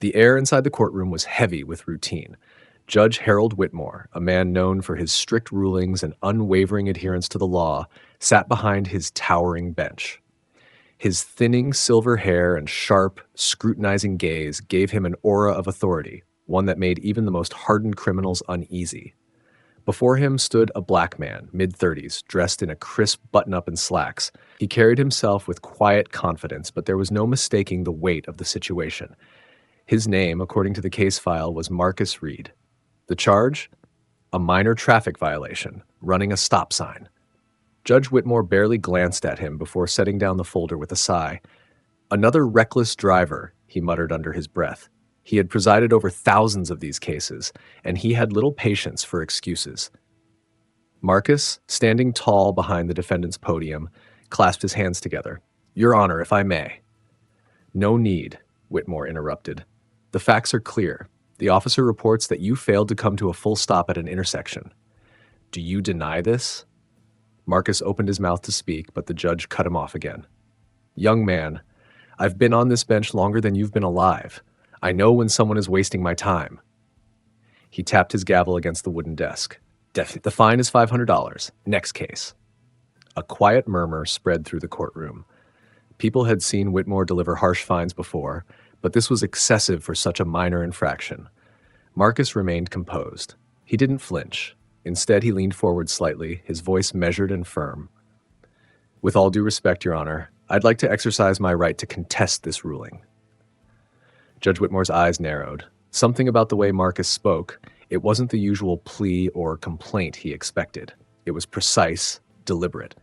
The air inside the courtroom was heavy with routine. Judge Harold Whitmore, a man known for his strict rulings and unwavering adherence to the law, sat behind his towering bench. His thinning silver hair and sharp, scrutinizing gaze gave him an aura of authority, one that made even the most hardened criminals uneasy. Before him stood a black man, mid-30s, dressed in a crisp button-up and slacks. He carried himself with quiet confidence, but there was no mistaking the weight of the situation. His name, according to the case file, was Marcus Reed. The charge? A minor traffic violation, running a stop sign. Judge Whitmore barely glanced at him before setting down the folder with a sigh. Another reckless driver, he muttered under his breath. He had presided over thousands of these cases, and he had little patience for excuses. Marcus, standing tall behind the defendant's podium, clasped his hands together. "Your Honor, if I may." "No need," Whitmore interrupted. "The facts are clear. The officer reports that you failed to come to a full stop at an intersection. Do you deny this?" Marcus opened his mouth to speak, but the judge cut him off again. "Young man, I've been on this bench longer than you've been alive. I know when someone is wasting my time." He tapped his gavel against the wooden desk. "The fine is $500. Next case." A quiet murmur spread through the courtroom. People had seen Whitmore deliver harsh fines before, but this was excessive for such a minor infraction. Marcus remained composed. He didn't flinch. Instead, he leaned forward slightly, his voice measured and firm. "With all due respect, Your Honor, I'd like to exercise my right to contest this ruling." Judge Whitmore's eyes narrowed. Something about the way Marcus spoke, it wasn't the usual plea or complaint he expected. It was precise, deliberate.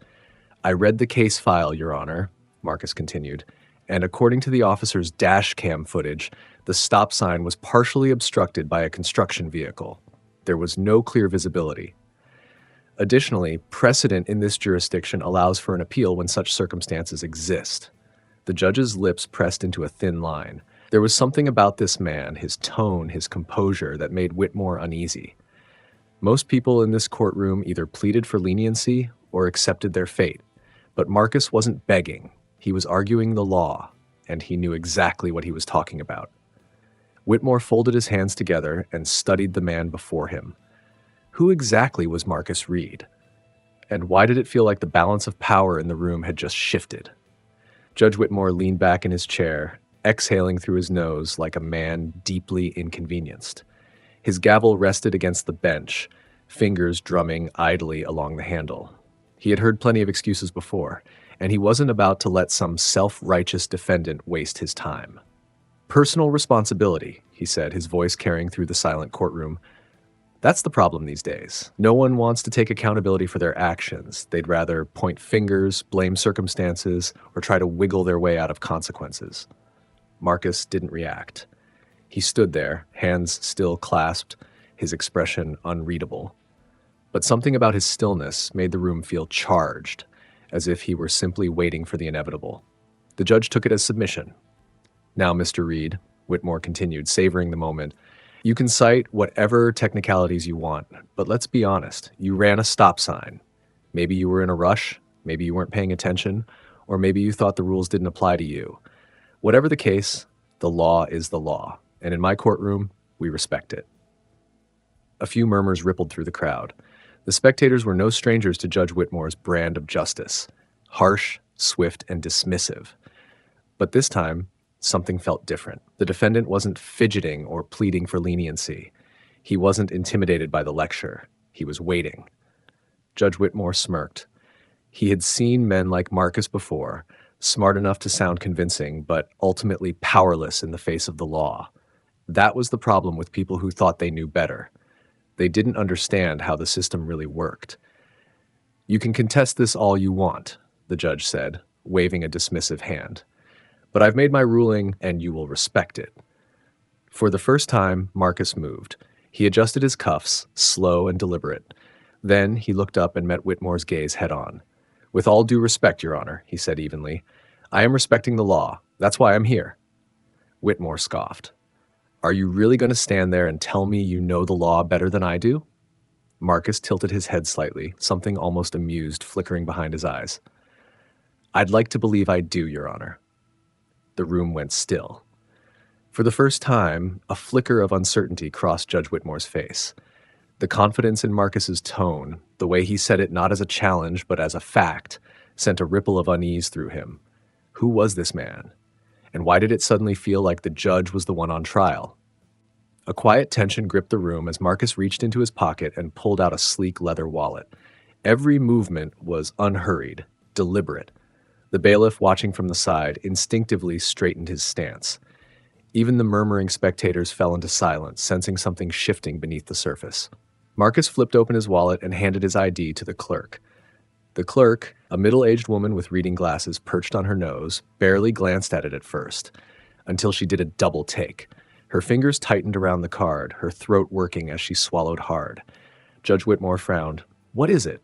"I read the case file, Your Honor," Marcus continued, "and according to the officer's dash cam footage, the stop sign was partially obstructed by a construction vehicle. There was no clear visibility. Additionally, precedent in this jurisdiction allows for an appeal when such circumstances exist." The judge's lips pressed into a thin line. There was something about this man, his tone, his composure, that made Whitmore uneasy. Most people in this courtroom either pleaded for leniency or accepted their fate. But Marcus wasn't begging. He was arguing the law, and he knew exactly what he was talking about. Whitmore folded his hands together and studied the man before him. Who exactly was Marcus Reed? And why did it feel like the balance of power in the room had just shifted? Judge Whitmore leaned back in his chair, exhaling through his nose like a man deeply inconvenienced. His gavel rested against the bench, fingers drumming idly along the handle. He had heard plenty of excuses before, and he wasn't about to let some self-righteous defendant waste his time. "Personal responsibility," he said, his voice carrying through the silent courtroom. "That's the problem these days. No one wants to take accountability for their actions. They'd rather point fingers, blame circumstances, or try to wiggle their way out of consequences." Marcus didn't react. He stood there, hands still clasped, his expression unreadable. But something about his stillness made the room feel charged, as if he were simply waiting for the inevitable. The judge took it as submission. "Now, Mr. Reed," Whitmore continued, savoring the moment, "you can cite whatever technicalities you want, but let's be honest, you ran a stop sign. Maybe you were in a rush, maybe you weren't paying attention, or maybe you thought the rules didn't apply to you. Whatever the case, the law is the law, and in my courtroom, we respect it." A few murmurs rippled through the crowd. The spectators were no strangers to Judge Whitmore's brand of justice, harsh, swift, and dismissive. But this time, something felt different. The defendant wasn't fidgeting or pleading for leniency. He wasn't intimidated by the lecture. He was waiting. Judge Whitmore smirked. He had seen men like Marcus before, smart enough to sound convincing, but ultimately powerless in the face of the law. That was the problem with people who thought they knew better. They didn't understand how the system really worked. "You can contest this all you want," the judge said, waving a dismissive hand. "But I've made my ruling, and you will respect it." For the first time, Marcus moved. He adjusted his cuffs, slow and deliberate. Then he looked up and met Whitmore's gaze head-on. "With all due respect, Your Honor," he said evenly, "I am respecting the law. That's why I'm here." Whitmore scoffed. "Are you really going to stand there and tell me you know the law better than I do?" Marcus tilted his head slightly, something almost amused flickering behind his eyes. "I'd like to believe I do, Your Honor." The room went still. For the first time, a flicker of uncertainty crossed Judge Whitmore's face. The confidence in Marcus's tone, the way he said it not as a challenge but as a fact, sent a ripple of unease through him. Who was this man? And why did it suddenly feel like the judge was the one on trial? A quiet tension gripped the room as Marcus reached into his pocket and pulled out a sleek leather wallet. Every movement was unhurried, deliberate. The bailiff, watching from the side, instinctively straightened his stance. Even the murmuring spectators fell into silence, sensing something shifting beneath the surface. Marcus flipped open his wallet and handed his ID to the clerk. The clerk, a middle-aged woman with reading glasses perched on her nose, barely glanced at it at first, until she did a double take. Her fingers tightened around the card, her throat working as she swallowed hard. Judge Whitmore frowned. "What is it?"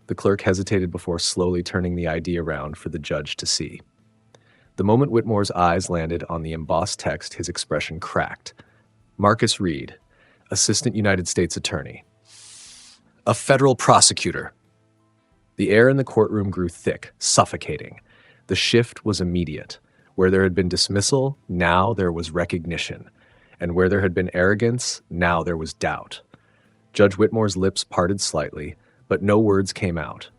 The clerk hesitated before slowly turning the ID around for the judge to see. The moment Whitmore's eyes landed on the embossed text, his expression cracked. Marcus Reed, Assistant United States Attorney. A federal prosecutor. The air in the courtroom grew thick, suffocating. The shift was immediate. Where there had been dismissal, now there was recognition. And where there had been arrogance, now there was doubt. Judge Whitmore's lips parted slightly, but no words came out.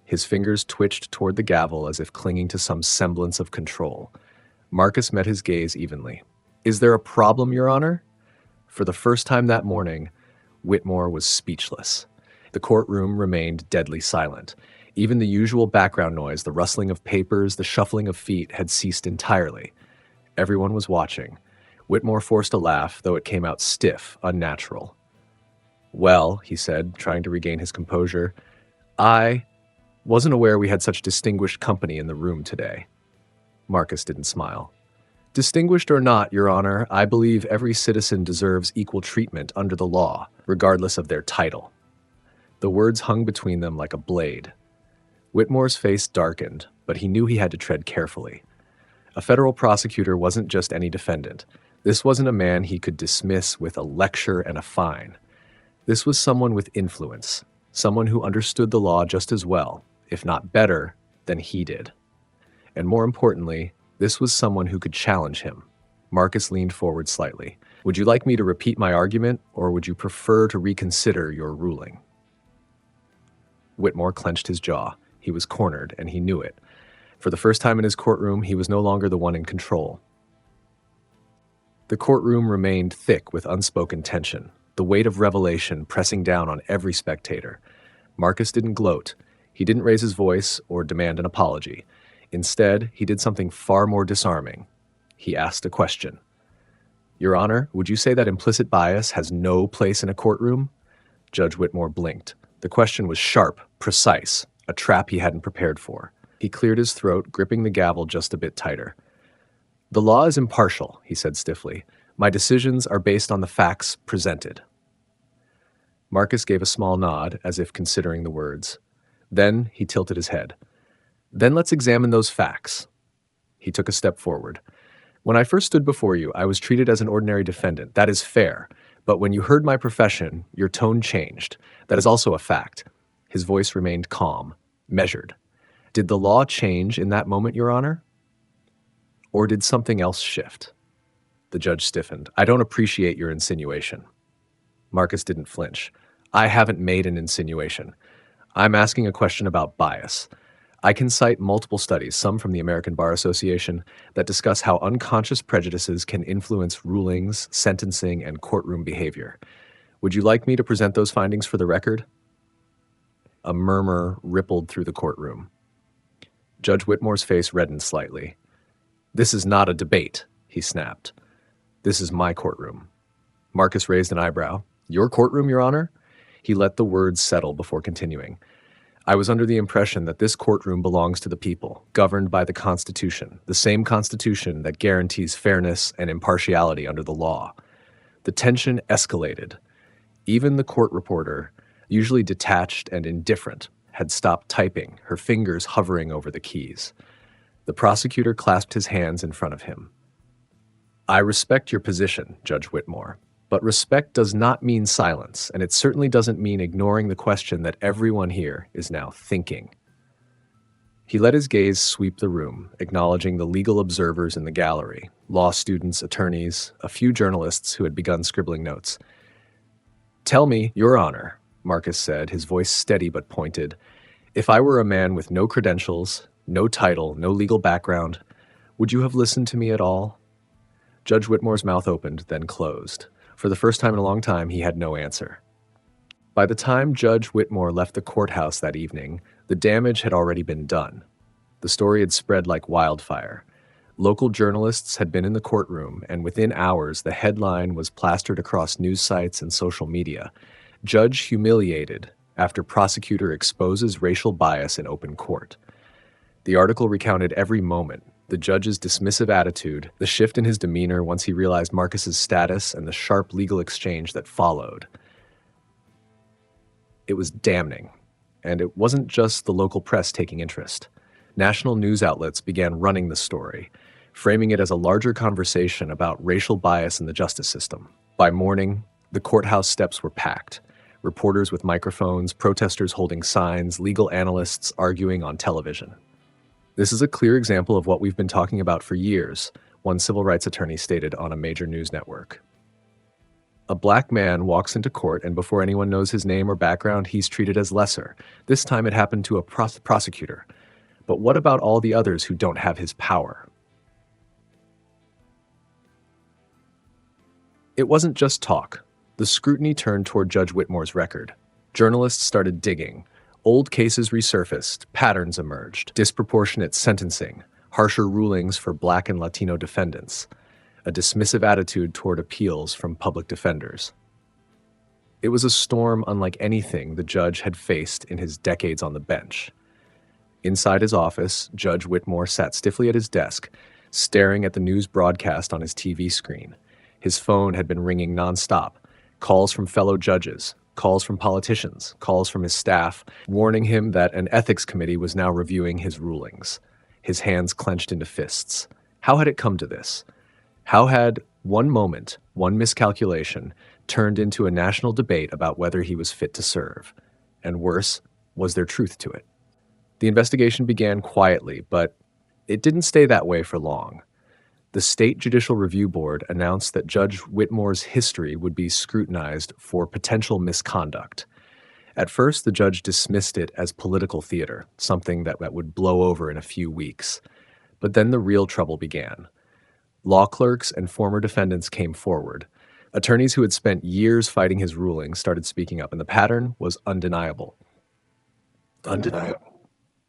His fingers twitched toward the gavel as if clinging to some semblance of control. Marcus met his gaze evenly. "Is there a problem, Your Honor?" For the first time that morning, Whitmore was speechless. The courtroom remained deadly silent. Even the usual background noise, the rustling of papers, the shuffling of feet, had ceased entirely. Everyone was watching. Whitmore forced a laugh, though it came out stiff, unnatural. "Well," he said, trying to regain his composure, "I wasn't aware we had such distinguished company in the room today." Marcus didn't smile. "Distinguished or not, Your Honor, I believe every citizen deserves equal treatment under the law, regardless of their title." The words hung between them like a blade. Whitmore's face darkened, but he knew he had to tread carefully. A federal prosecutor wasn't just any defendant. This wasn't a man he could dismiss with a lecture and a fine. This was someone with influence, someone who understood the law just as well, if not better, than he did. And more importantly, this was someone who could challenge him. Marcus leaned forward slightly. "Would you like me to repeat my argument, or would you prefer to reconsider your ruling?" Whitmore clenched his jaw. He was cornered, and he knew it. For the first time in his courtroom, he was no longer the one in control. The courtroom remained thick with unspoken tension, the weight of revelation pressing down on every spectator. Marcus didn't gloat. He didn't raise his voice or demand an apology. Instead, he did something far more disarming. He asked a question. "Your Honor, would you say that implicit bias has no place in a courtroom?" Judge Whitmore blinked. The question was sharp, precise, a trap he hadn't prepared for. He cleared his throat, gripping the gavel just a bit tighter. "The law is impartial," he said stiffly. "My decisions are based on the facts presented." Marcus gave a small nod, as if considering the words. Then he tilted his head. "Then let's examine those facts." He took a step forward. "When I first stood before you, I was treated as an ordinary defendant. That is fair. But when you heard my profession, your tone changed. That is also a fact." His voice remained calm, measured. "Did the law change in that moment, Your Honor? Or did something else shift?" The judge stiffened. "I don't appreciate your insinuation." Marcus didn't flinch. "I haven't made an insinuation. I'm asking a question about bias. I can cite multiple studies, some from the American Bar Association, that discuss how unconscious prejudices can influence rulings, sentencing, and courtroom behavior. Would you like me to present those findings for the record?" A murmur rippled through the courtroom. Judge Whitmore's face reddened slightly. "This is not a debate," he snapped. "This is my courtroom." Marcus raised an eyebrow. "Your courtroom, Your Honor?" He let the words settle before continuing. "I was under the impression that this courtroom belongs to the people, governed by the Constitution, the same Constitution that guarantees fairness and impartiality under the law." The tension escalated. Even the court reporter, usually detached and indifferent, had stopped typing, her fingers hovering over the keys. The prosecutor clasped his hands in front of him. "I respect your position, Judge Whitmore, but respect does not mean silence, and it certainly doesn't mean ignoring the question that everyone here is now thinking." He let his gaze sweep the room, acknowledging the legal observers in the gallery, law students, attorneys, a few journalists who had begun scribbling notes. "Tell me, Your Honor," Marcus said, his voice steady but pointed, "if I were a man with no credentials, no title, no legal background, would you have listened to me at all?" Judge Whitmore's mouth opened, then closed. For the first time in a long time, he had no answer. By the time Judge Whitmore left the courthouse that evening, the damage had already been done. The story had spread like wildfire. Local journalists had been in the courtroom, and within hours, the headline was plastered across news sites and social media. "Judge humiliated after prosecutor exposes racial bias in open court." The article recounted every moment: the judge's dismissive attitude, the shift in his demeanor once he realized Marcus's status, and the sharp legal exchange that followed. It was damning, and it wasn't just the local press taking interest. National news outlets began running the story, framing it as a larger conversation about racial bias in the justice system. By morning, the courthouse steps were packed. Reporters with microphones, protesters holding signs, legal analysts arguing on television. "This is a clear example of what we've been talking about for years," one civil rights attorney stated on a major news network. "A black man walks into court, and before anyone knows his name or background, he's treated as lesser. This time it happened to a prosecutor. But what about all the others who don't have his power?" It wasn't just talk. The scrutiny turned toward Judge Whitmore's record. Journalists started digging. Old cases resurfaced, patterns emerged, disproportionate sentencing, harsher rulings for Black and Latino defendants, a dismissive attitude toward appeals from public defenders. It was a storm unlike anything the judge had faced in his decades on the bench. Inside his office, Judge Whitmore sat stiffly at his desk, staring at the news broadcast on his TV screen. His phone had been ringing nonstop. Calls from fellow judges, calls from politicians, calls from his staff, warning him that an ethics committee was now reviewing his rulings. His hands clenched into fists. How had it come to this? How had one moment, one miscalculation, turned into a national debate about whether he was fit to serve? And worse, was there truth to it? The investigation began quietly, but it didn't stay that way for long. The State Judicial Review Board announced that Judge Whitmore's history would be scrutinized for potential misconduct. At first, the judge dismissed it as political theater, something that would blow over in a few weeks. But then the real trouble began. Law clerks and former defendants came forward. Attorneys who had spent years fighting his rulings started speaking up, and the pattern was undeniable.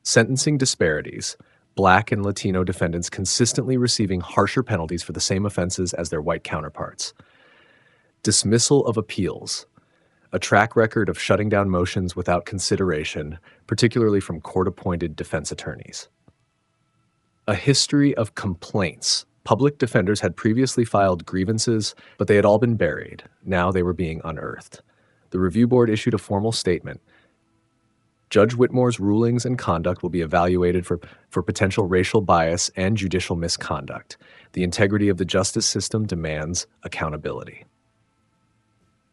Sentencing disparities. Black and Latino defendants consistently receiving harsher penalties for the same offenses as their white counterparts. Dismissal of appeals. A track record of shutting down motions without consideration, particularly from court-appointed defense attorneys. A history of complaints. Public defenders had previously filed grievances, but they had all been buried. Now they were being unearthed. The review board issued a formal statement. Judge Whitmore's rulings and conduct will be evaluated for potential racial bias and judicial misconduct. The integrity of the justice system demands accountability.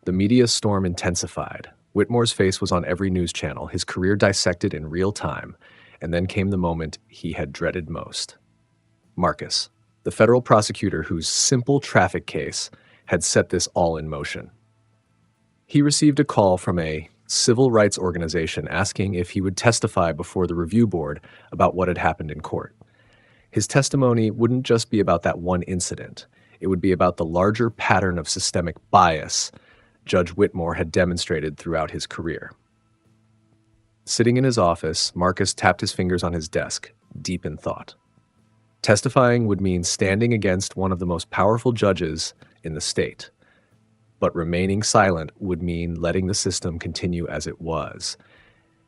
The media storm intensified. Whitmore's face was on every news channel, his career dissected in real time, and then came the moment he had dreaded most. Marcus, the federal prosecutor whose simple traffic case had set this all in motion. He received a call from a civil rights organization asking if he would testify before the review board about what had happened in court. His testimony wouldn't just be about that one incident. It would be about the larger pattern of systemic bias Judge Whitmore had demonstrated throughout his career. Sitting in his office, Marcus tapped his fingers on his desk, deep in thought. Testifying would mean standing against one of the most powerful judges in the state. But remaining silent would mean letting the system continue as it was.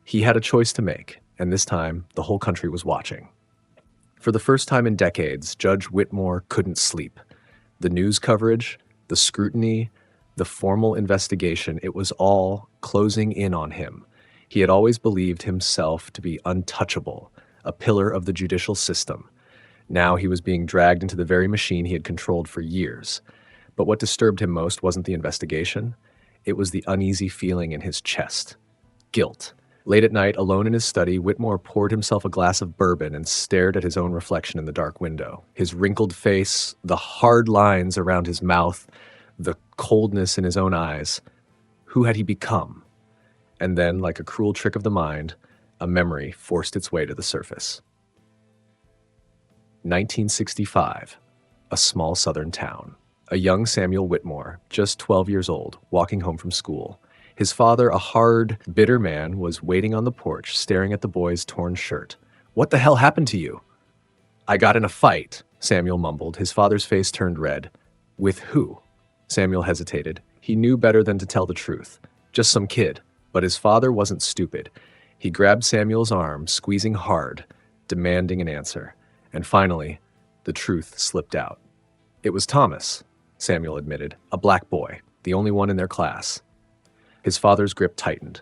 He had a choice to make, and this time, the whole country was watching. For the first time in decades, Judge Whitmore couldn't sleep. The news coverage, the scrutiny, the formal investigation, it was all closing in on him. He had always believed himself to be untouchable, a pillar of the judicial system. Now he was being dragged into the very machine he had controlled for years. But what disturbed him most wasn't the investigation. It was the uneasy feeling in his chest. Guilt. Late at night, alone in his study, Whitmore poured himself a glass of bourbon and stared at his own reflection in the dark window. His wrinkled face, the hard lines around his mouth, the coldness in his own eyes. Who had he become? And then, like a cruel trick of the mind, a memory forced its way to the surface. 1965, a small southern town. A young Samuel Whitmore, just 12 years old, walking home from school. His father, a hard, bitter man, was waiting on the porch, staring at the boy's torn shirt. "What the hell happened to you?" "I got in a fight," Samuel mumbled. His father's face turned red. "With who?" Samuel hesitated. He knew better than to tell the truth. Just some kid. But his father wasn't stupid. He grabbed Samuel's arm, squeezing hard, demanding an answer. And finally, the truth slipped out. "It was Thomas," Samuel admitted, "a black boy, the only one in their class." His father's grip tightened.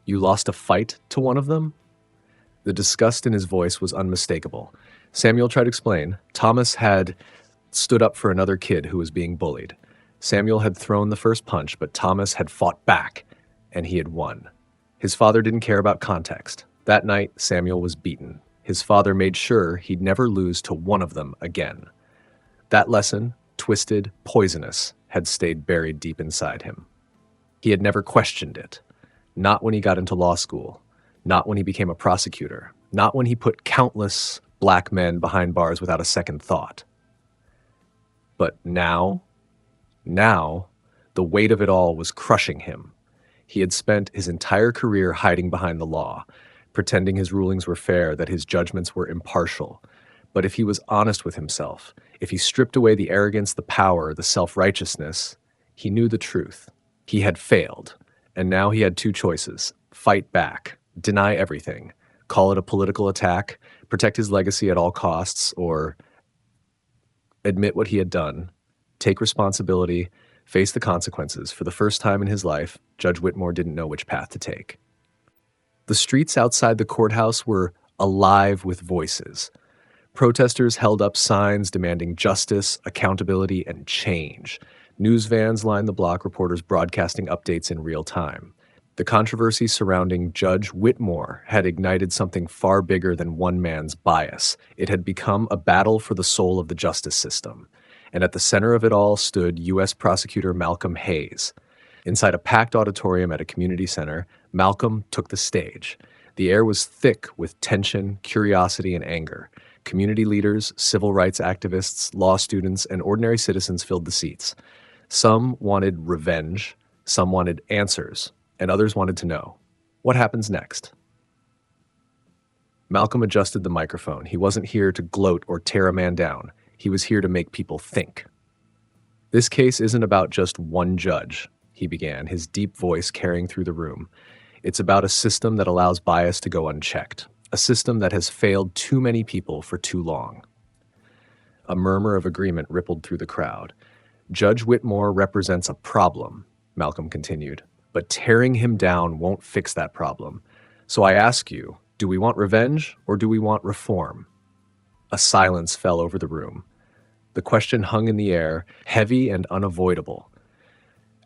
"You lost a fight to one of them?" The disgust in his voice was unmistakable. Samuel tried to explain. Thomas had stood up for another kid who was being bullied. Samuel had thrown the first punch, but Thomas had fought back, and he had won. His father didn't care about context. That night, Samuel was beaten. His father made sure he'd never lose to one of them again. That lesson, twisted, poisonous, had stayed buried deep inside him. He had never questioned it. Not when he got into law school. Not when he became a prosecutor. Not when he put countless black men behind bars without a second thought. But now, the weight of it all was crushing him. He had spent his entire career hiding behind the law, pretending his rulings were fair, that his judgments were impartial. But if he was honest with himself, if he stripped away the arrogance, the power, the self-righteousness, he knew the truth. He had failed, and now he had two choices: fight back, deny everything, call it a political attack, protect his legacy at all costs, or admit what he had done, take responsibility, face the consequences. For the first time in his life, Judge Whitmore didn't know which path to take. The streets outside the courthouse were alive with voices. Protesters held up signs demanding justice, accountability, and change. News vans lined the block, reporters broadcasting updates in real time. The controversy surrounding Judge Whitmore had ignited something far bigger than one man's bias. It had become a battle for the soul of the justice system. And at the center of it all stood U.S. Prosecutor Malcolm Hayes. Inside a packed auditorium at a community center, Malcolm took the stage. The air was thick with tension, curiosity, and anger. Community leaders, civil rights activists, law students, and ordinary citizens filled the seats. Some wanted revenge, some wanted answers, and others wanted to know, what happens next? Malcolm adjusted the microphone. He wasn't here to gloat or tear a man down. He was here to make people think. "This case isn't about just one judge," he began, his deep voice carrying through the room. "It's about a system that allows bias to go unchecked, a system that has failed too many people for too long." A murmur of agreement rippled through the crowd. "Judge Whitmore represents a problem," Malcolm continued, "but tearing him down won't fix that problem. So I ask you, do we want revenge or do we want reform?" A silence fell over the room. The question hung in the air, heavy and unavoidable.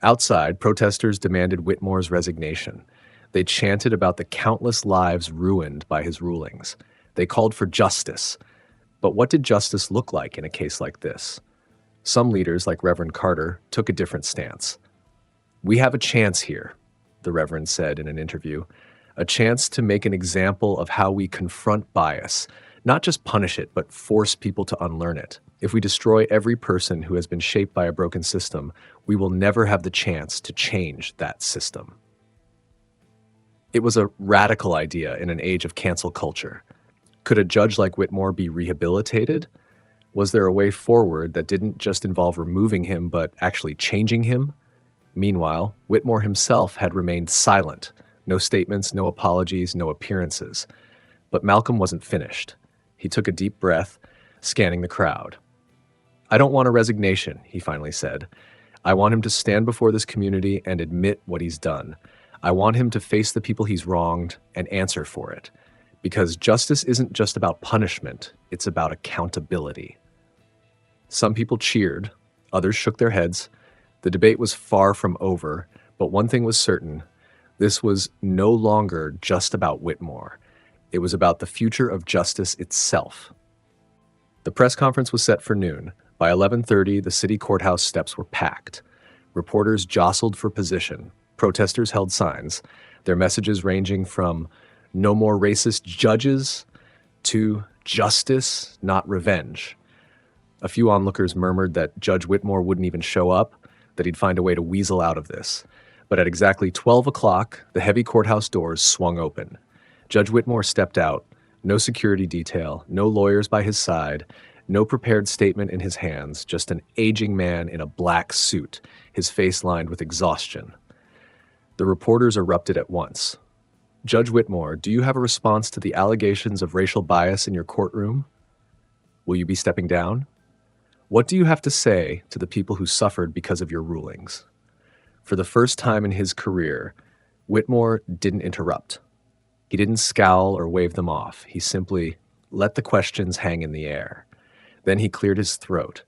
Outside, protesters demanded Whitmore's resignation. They chanted about the countless lives ruined by his rulings. They called for justice. But what did justice look like in a case like this? Some leaders, like Reverend Carter, took a different stance. "We have a chance here," the Reverend said in an interview, "a chance to make an example of how we confront bias, not just punish it, but force people to unlearn it. If we destroy every person who has been shaped by a broken system, we will never have the chance to change that system." It was a radical idea in an age of cancel culture. Could a judge like Whitmore be rehabilitated? Was there a way forward that didn't just involve removing him, but actually changing him? Meanwhile, Whitmore himself had remained silent. No statements, no apologies, no appearances. But Malcolm wasn't finished. He took a deep breath, scanning the crowd. "I don't want a resignation," he finally said. "I want him to stand before this community and admit what he's done. I want him to face the people he's wronged and answer for it. Because justice isn't just about punishment, it's about accountability." Some people cheered, others shook their heads. The debate was far from over, but one thing was certain: This was no longer just about Whitmore. It was about the future of justice itself. The press conference was set for noon. By 11:30, the city courthouse steps were packed. Reporters jostled for position. Protesters held signs, their messages ranging from "no more racist judges" to "justice, not revenge." A few onlookers murmured that Judge Whitmore wouldn't even show up, that he'd find a way to weasel out of this. But at exactly 12 o'clock, the heavy courthouse doors swung open. Judge Whitmore stepped out, no security detail, no lawyers by his side, no prepared statement in his hands, just an aging man in a black suit, his face lined with exhaustion. The reporters erupted at once. "Judge Whitmore, do you have a response to the allegations of racial bias in your courtroom? Will you be stepping down? What do you have to say to the people who suffered because of your rulings?" For the first time in his career, Whitmore didn't interrupt. He didn't scowl or wave them off. He simply let the questions hang in the air. Then he cleared his throat.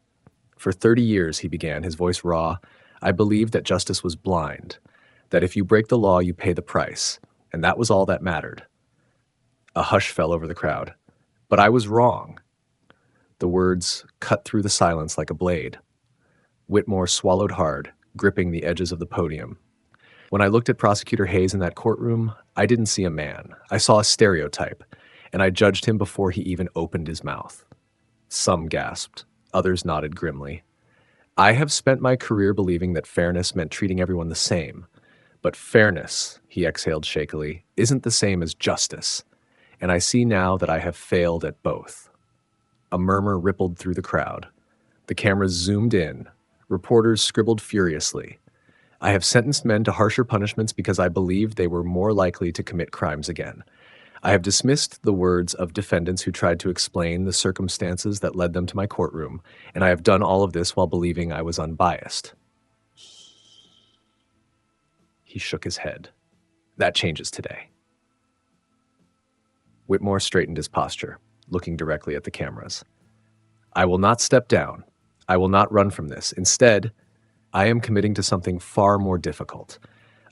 "For 30 years," he began, his voice raw, "I believed that justice was blind, that if you break the law, you pay the price, and that was all that mattered." A hush fell over the crowd. "But I was wrong." The words cut through the silence like a blade. Whitmore swallowed hard, gripping the edges of the podium. "When I looked at Prosecutor Hayes in that courtroom, I didn't see a man. I saw a stereotype, and I judged him before he even opened his mouth." Some gasped. Others nodded grimly. "I have spent my career believing that fairness meant treating everyone the same. But fairness," he exhaled shakily, "isn't the same as justice. And I see now that I have failed at both." A murmur rippled through the crowd. The cameras zoomed in. Reporters scribbled furiously. "I have sentenced men to harsher punishments because I believed they were more likely to commit crimes again. I have dismissed the words of defendants who tried to explain the circumstances that led them to my courtroom, and I have done all of this while believing I was unbiased." He shook his head. "That changes today." Whitmore straightened his posture, looking directly at the cameras. "I will not step down. I will not run from this. Instead, I am committing to something far more difficult.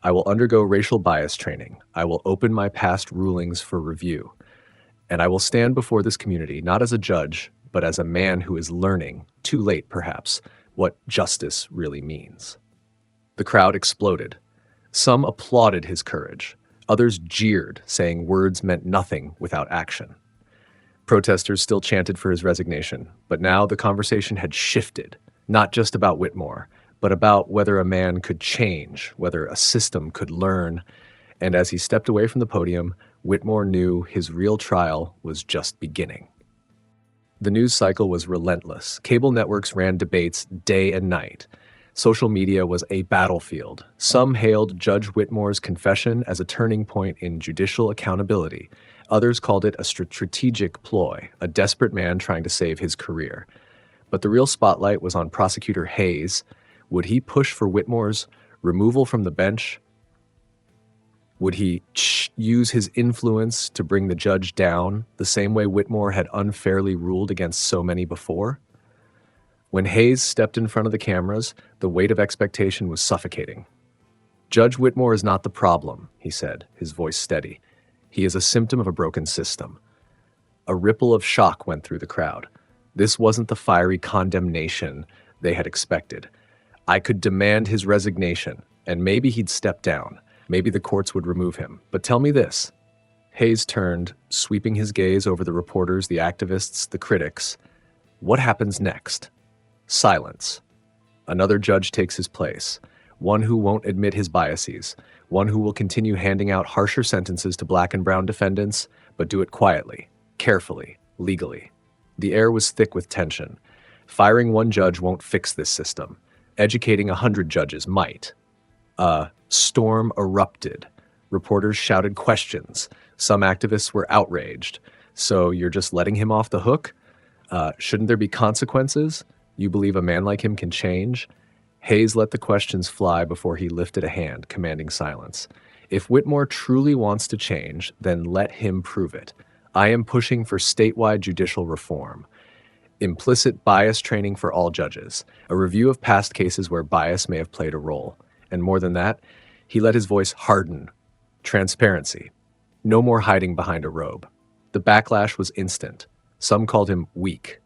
I will undergo racial bias training. I will open my past rulings for review. And I will stand before this community, not as a judge, but as a man who is learning, too late perhaps, what justice really means." The crowd exploded. Some applauded his courage. Others jeered, saying words meant nothing without action. Protesters still chanted for his resignation, but now the conversation had shifted, not just about Whitmore, but about whether a man could change, whether a system could learn. And as he stepped away from the podium, Whitmore knew his real trial was just beginning. The news cycle was relentless. Cable networks ran debates day and night. Social media was a battlefield. Some hailed Judge Whitmore's confession as a turning point in judicial accountability. Others called it a strategic ploy, a desperate man trying to save his career. But the real spotlight was on Prosecutor Hayes. Would he push for Whitmore's removal from the bench? Would he use his influence to bring the judge down, the same way Whitmore had unfairly ruled against so many before? When Hayes stepped in front of the cameras, the weight of expectation was suffocating. "Judge Whitmore is not the problem," he said, his voice steady. "He is a symptom of a broken system." A ripple of shock went through the crowd. This wasn't the fiery condemnation they had expected. I could demand his resignation, and maybe he'd step down. Maybe the courts would remove him. But tell me this. Hayes turned, sweeping his gaze over the reporters, the activists, the critics. What happens next? Silence. Another judge takes his place, one who won't admit his biases, one who will continue handing out harsher sentences to black and brown defendants, but do it quietly, carefully, legally. The air was thick with tension. Firing one judge won't fix this system. Educating 100 judges might. A storm erupted. Reporters shouted questions. Some activists were outraged. So you're just letting him off the hook? Shouldn't there be consequences? You believe a man like him can change? Hayes let the questions fly before he lifted a hand, commanding silence. If Whitmore truly wants to change, then let him prove it. I am pushing for statewide judicial reform. Implicit bias training for all judges. A review of past cases where bias may have played a role. And more than that, he let his voice harden, Transparency. No more hiding behind a robe. The backlash was instant. Some called him weak.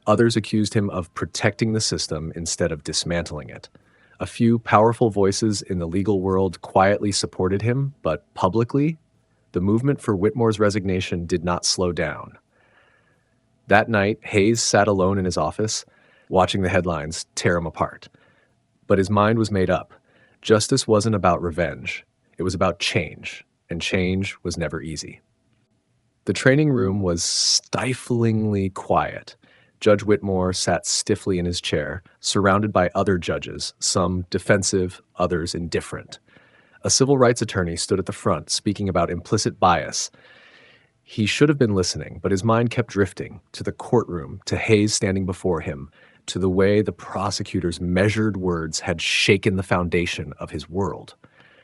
Others accused him of protecting the system instead of dismantling it. A few powerful voices in the legal world quietly supported him, but publicly, the movement for Whitmore's resignation did not slow down. That night, Hayes sat alone in his office, watching the headlines tear him apart. But his mind was made up. Justice wasn't about revenge. It was about change, and change was never easy. The training room was stiflingly quiet. Judge Whitmore sat stiffly in his chair, surrounded by other judges, some defensive, others indifferent. A civil rights attorney stood at the front, speaking about implicit bias. He should have been listening, but his mind kept drifting to the courtroom, to Hayes standing before him, to the way the prosecutor's measured words had shaken the foundation of his world.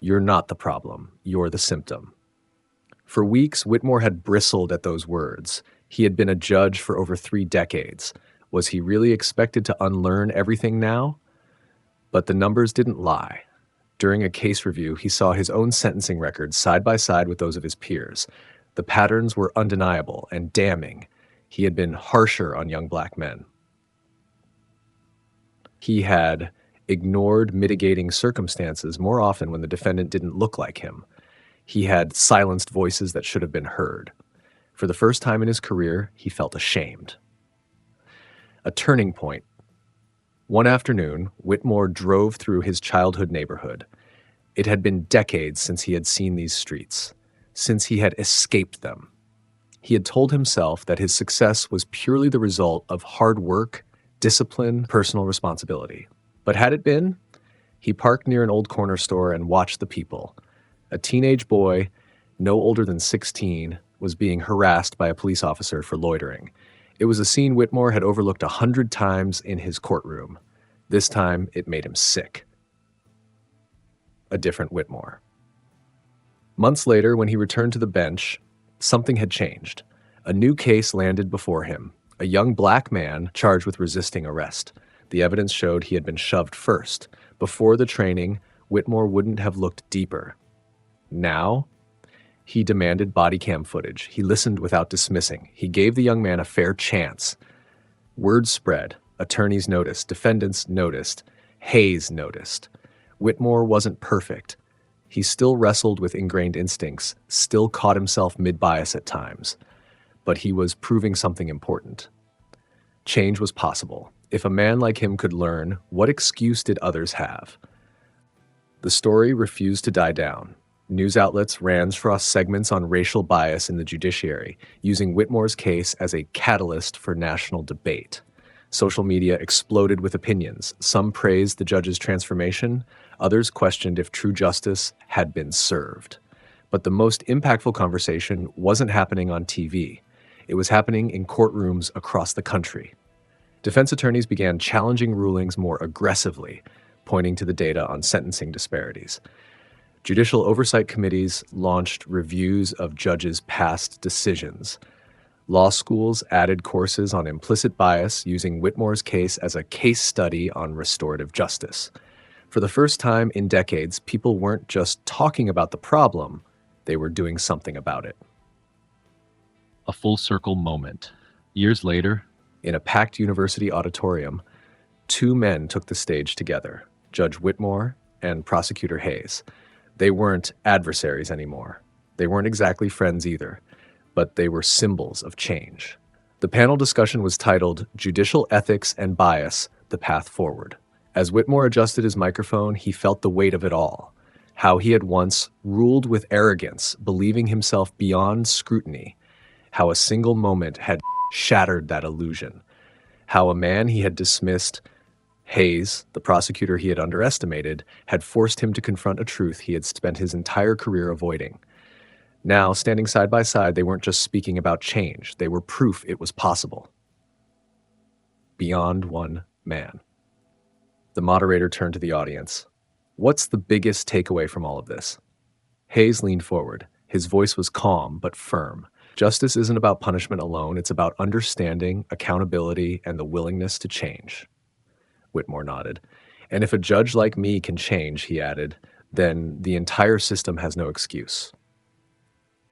You're not the problem, you're the symptom. For weeks, Whitmore had bristled at those words. He had been a judge for over 3 decades. Was he really expected to unlearn everything now? But the numbers didn't lie. During a case review, he saw his own sentencing records side by side with those of his peers. The patterns were undeniable and damning. He had been harsher on young black men. He had ignored mitigating circumstances more often when the defendant didn't look like him. He had silenced voices that should have been heard. For the first time in his career, he felt ashamed. A turning point. One afternoon, Whitmore drove through his childhood neighborhood. It had been decades since he had seen these streets, since he had escaped them. He had told himself that his success was purely the result of hard work, discipline, personal responsibility. But had it been? He parked near an old corner store and watched the people. A teenage boy, no older than 16, was being harassed by a police officer for loitering. It was a scene Whitmore had overlooked 100 times in his courtroom. This time, it made him sick. A different Whitmore. Months later, when he returned to the bench, something had changed. A new case landed before him. A young black man charged with resisting arrest. The evidence showed he had been shoved first. Before the training, Whitmore wouldn't have looked deeper. Now, he demanded body cam footage. He listened without dismissing. He gave the young man a fair chance. Word spread. Attorneys noticed. Defendants noticed. Hayes noticed. Whitmore wasn't perfect. He still wrestled with ingrained instincts, still caught himself mid-bias at times. But he was proving something important. Change was possible. If a man like him could learn, what excuse did others have? The story refused to die down. News outlets ran segments on racial bias in the judiciary, using Whitmore's case as a catalyst for national debate. Social media exploded with opinions. Some praised the judge's transformation, others questioned if true justice had been served. But the most impactful conversation wasn't happening on TV. It was happening in courtrooms across the country. Defense attorneys began challenging rulings more aggressively, pointing to the data on sentencing disparities. Judicial oversight committees launched reviews of judges' past decisions. Law schools added courses on implicit bias, using Whitmore's case as a case study on restorative justice. For the first time in decades, people weren't just talking about the problem, they were doing something about it. A full circle moment. Years later, in a packed university auditorium, 2 men took the stage together, Judge Whitmore and Prosecutor Hayes. They weren't adversaries anymore. They weren't exactly friends either, but they were symbols of change. The panel discussion was titled Judicial Ethics and Bias, The Path Forward. As Whitmore adjusted his microphone, he felt the weight of it all. How he had once ruled with arrogance, believing himself beyond scrutiny. How a single moment had shattered that illusion. How a man he had dismissed, Hayes, the prosecutor he had underestimated, had forced him to confront a truth he had spent his entire career avoiding. Now, standing side by side, they weren't just speaking about change. They were proof it was possible. Beyond one man. The moderator turned to the audience. What's the biggest takeaway from all of this? Hayes leaned forward. His voice was calm but firm. Justice isn't about punishment alone. It's about understanding, accountability, and the willingness to change. Whitmore nodded. And if a judge like me can change, he added, then the entire system has no excuse.